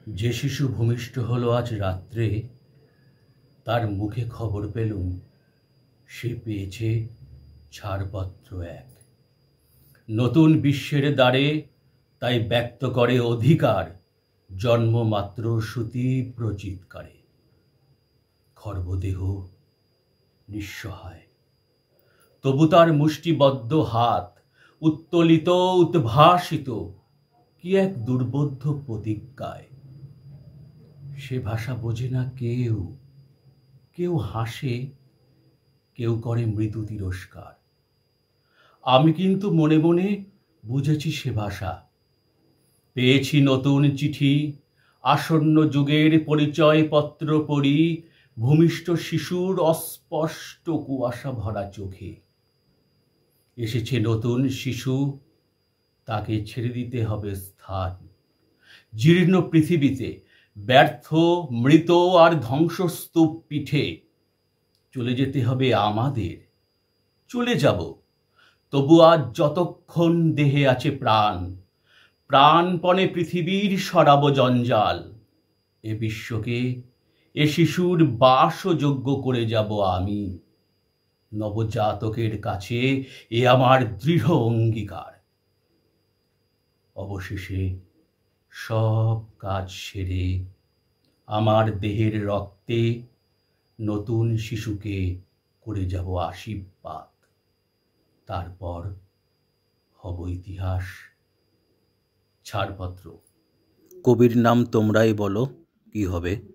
যে শিশু ভূমিষ্ঠ হলো আজ রাত্রে, তার মুখে খবর পেলুম সে পেয়েছে ছাড়পত্র এক। নতুন বিশ্বের দ্বারে তাই ব্যক্ত করে অধিকার, জন্মমাত্র সুতীব্র চিৎকারে। খর্বদেহ নিঃসহায়, তবু তার মুষ্টিবদ্ধ হাত উত্তোলিত উদ্ভাসিত কি এক দুর্বোধ্য প্রতিজ্ঞায়। সে ভাষা বোঝে না কেউ, কেউ হাসে, কেউ করে মৃদু তিরস্কার। আমি কিন্তু মনে মনে বুঝেছি সে ভাষা। পেয়েছি নতুন চিঠি, আসন্ন যুগের পরিচয়পত্র পড়ি ভূমিষ্ঠ শিশুর অস্পষ্ট কুয়াশা ভরা চোখে। এসেছে নতুন শিশু, তাকে ছেড়ে দিতে হবে স্থান। জীর্ণ পৃথিবীতে ব্যর্থ, মৃত আর ধ্বংসস্তূপ পিঠে চলে যেতে হবে আমাদের। চলে যাব, তবু আজ যতক্ষণ দেহে আছে প্রাণ, প্রাণপণে পৃথিবীর সরাব জঞ্জাল। এ বিশ্বকে, এ শিশুর বাসযোগ্য করে যাব আমি। নবজাতকের কাছে এ আমার দৃঢ় অঙ্গীকার। অবশেষে সব কাজ সেরে আমার দেহের রক্তে নতুন শিশুকে করে যাব আশীর্বাদ। তারপর হব ইতিহাস। ছাড়পত্র। কবির নাম তোমরাই বলো কি হবে।